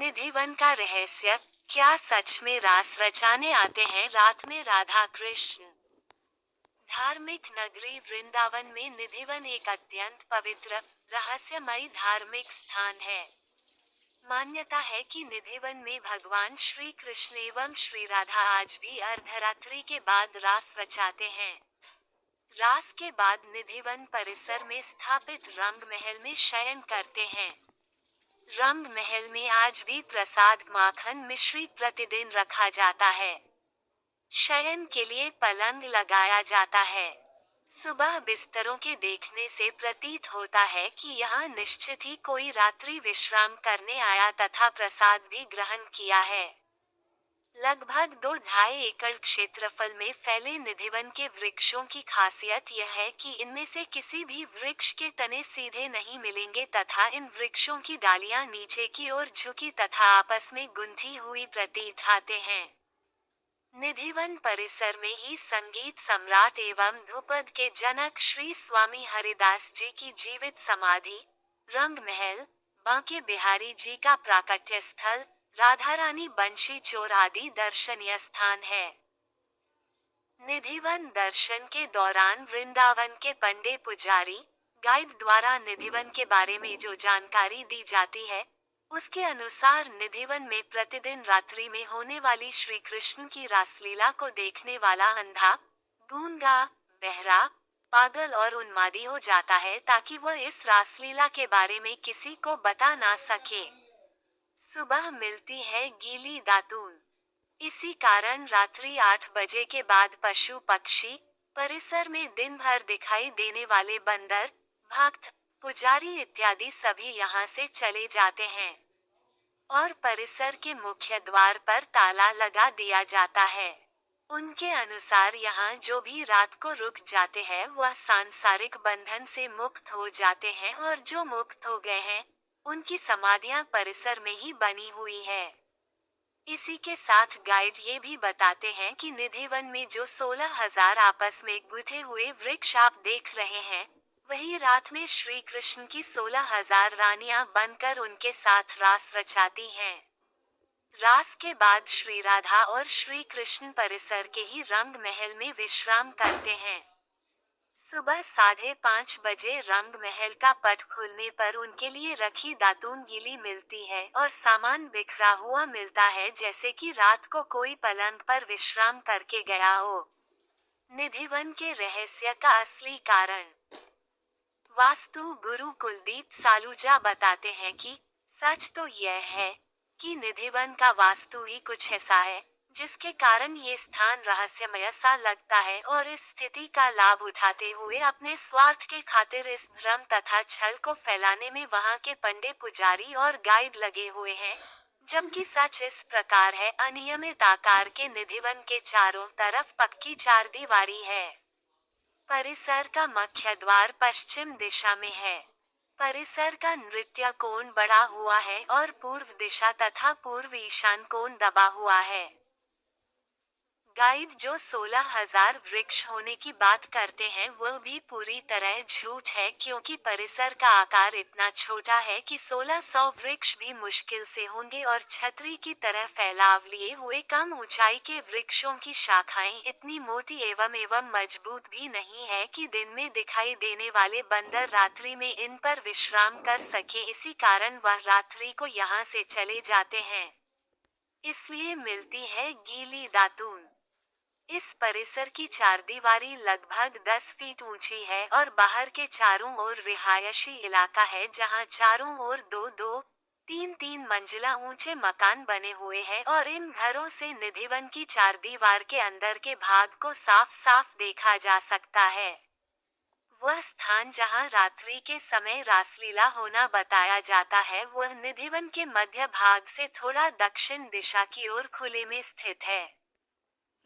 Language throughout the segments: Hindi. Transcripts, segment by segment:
निधिवन का रहस्य। क्या सच में रास रचाने आते हैं रात में राधा कृष्ण? धार्मिक नगरी वृंदावन में निधिवन एक अत्यंत पवित्र, रहस्यमयी धार्मिक स्थान है। मान्यता है कि निधिवन में भगवान श्री कृष्ण एवं श्री राधा आज भी अर्धरात्रि के बाद रास रचाते हैं। रास के बाद निधिवन परिसर में स्थापित रंग महल में शयन करते हैं। रंग महल में आज भी प्रसाद माखन मिश्री प्रतिदिन रखा जाता है। शयन के लिए पलंग लगाया जाता है। सुबह बिस्तरों के देखने से प्रतीत होता है कि यहाँ निश्चित ही कोई रात्रि विश्राम करने आया तथा प्रसाद भी ग्रहण किया है। लगभग 2-2.5 एकड़ क्षेत्रफल में फैले निधिवन के वृक्षों की खासियत यह है कि इनमें से किसी भी वृक्ष के तने सीधे नहीं मिलेंगे तथा इन वृक्षों की डालियां नीचे की ओर झुकी तथा आपस में गुंथी हुई प्रतीत आते हैं। निधिवन परिसर में ही संगीत सम्राट एवं ध्रुपद के जनक श्री स्वामी हरिदास जी की जीवित समाधि, रंग महल, बांके बिहारी जी का प्राकट्य स्थल, राधा रानी बंशी चोर आदि दर्शनीय स्थान है। निधिवन दर्शन के दौरान वृंदावन के पंडे पुजारी, गाइड द्वारा निधिवन के बारे में जो जानकारी दी जाती है, उसके अनुसार निधिवन में प्रतिदिन रात्रि में होने वाली श्री कृष्ण की रासलीला को देखने वाला अंधा, गूंगा, बहरा, पागल और उन्मादी हो जाता है ताकि वह इस रासलीला के बारे में किसी को बता ना सके। सुबह मिलती है गीली दातून। इसी कारण रात्रि 8 बजे के बाद पशु पक्षी, परिसर में दिन भर दिखाई देने वाले बंदर, भक्त, पुजारी इत्यादि सभी यहाँ से चले जाते हैं और परिसर के मुख्य द्वार पर ताला लगा दिया जाता है। उनके अनुसार यहाँ जो भी रात को रुक जाते हैं वह सांसारिक बंधन से मुक्त हो जाते हैं और जो मुक्त हो गए हैं, उनकी समाधियां परिसर में ही बनी हुई है। इसी के साथ गाइड ये भी बताते हैं कि निधिवन में जो 16,000 आपस में गुथे हुए वृक्ष आप देख रहे हैं, वही रात में श्री कृष्ण की 16,000 रानियां बनकर उनके साथ रास रचाती हैं। रास के बाद श्री राधा और श्री कृष्ण परिसर के ही रंग महल में विश्राम करते हैं। सुबह 5:30 बजे रंग महल का पट खुलने पर उनके लिए रखी दातून गीली मिलती है और सामान बिखरा हुआ मिलता है जैसे कि रात को कोई पलंग पर विश्राम करके गया हो। निधिवन के रहस्य का असली कारण। वास्तु गुरु कुलदीप सालूजा बताते हैं कि सच तो यह है कि निधिवन का वास्तु ही कुछ ऐसा है जिसके कारण ये स्थान रहस्यमय सा लगता है और इस स्थिति का लाभ उठाते हुए अपने स्वार्थ के खातिर इस भ्रम तथा छल को फैलाने में वहां के पंडे पुजारी और गाइड लगे हुए हैं, जबकि सच इस प्रकार है। अनियमित आकार के निधिवन के चारों तरफ पक्की चारदीवारी है। परिसर का मुख्य द्वार पश्चिम दिशा में है। परिसर का नृत्य कोण बड़ा हुआ है और पूर्व दिशा तथा पूर्व ईशान कोण दबा हुआ है। गाइड जो 16,000 वृक्ष होने की बात करते हैं वह भी पूरी तरह झूठ है, क्योंकि परिसर का आकार इतना छोटा है कि 1600 वृक्ष भी मुश्किल से होंगे और छतरी की तरह फैलाव लिए हुए कम ऊंचाई के वृक्षों की शाखाएं इतनी मोटी एवं मजबूत भी नहीं है कि दिन में दिखाई देने वाले बंदर रात्रि में इन पर विश्राम कर सके। इसी कारण वह रात्रि को यहाँ से चले जाते हैं। इसलिए मिलती है गीली दातून। इस परिसर की चारदीवारी लगभग 10 फीट ऊंची है और बाहर के चारों ओर रिहायशी इलाका है जहां चारों ओर 2-2, 3-3 मंजिला ऊंचे मकान बने हुए हैं और इन घरों से निधिवन की चारदीवार के अंदर के भाग को साफ साफ देखा जा सकता है। वह स्थान जहां रात्रि के समय रासलीला होना बताया जाता है वह निधिवन के मध्य भाग से थोड़ा दक्षिण दिशा की ओर खुले में स्थित है।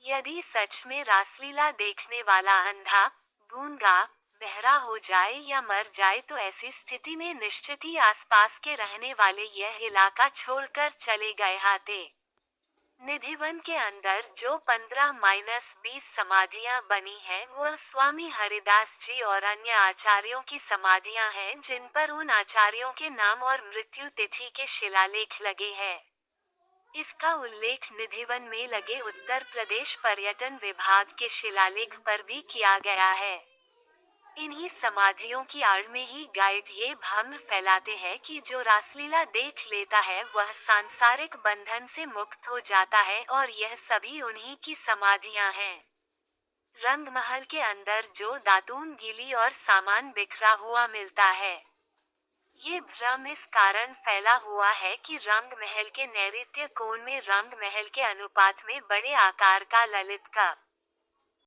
यदि सच में रासलीला देखने वाला अंधा, गूंगा, बहरा हो जाए या मर जाए तो ऐसी स्थिति में निश्चित ही आसपास के रहने वाले यह इलाका छोड़कर चले गए हाते। निधिवन के अंदर जो 15-20 समाधियां बनी हैं वह स्वामी हरिदास जी और अन्य आचार्यों की समाधियां हैं जिन पर उन आचार्यों के नाम और मृत्यु तिथि के शिलालेख लगे हैं। इसका उल्लेख निधिवन में लगे उत्तर प्रदेश पर्यटन विभाग के शिलालेख पर भी किया गया है। इन्हीं समाधियों की आड़ में ही गाइड ये भ्रम फैलाते हैं कि जो रासलीला देख लेता है वह सांसारिक बंधन से मुक्त हो जाता है और यह सभी उन्हीं की समाधियां हैं। रंग महल के अंदर जो दातून गीली और सामान बिखरा हुआ मिलता है, ये भ्रम इस कारण फैला हुआ है कि रंग महल के नैऋत्य कोण में रंग महल के अनुपात में बड़े आकार का ललित का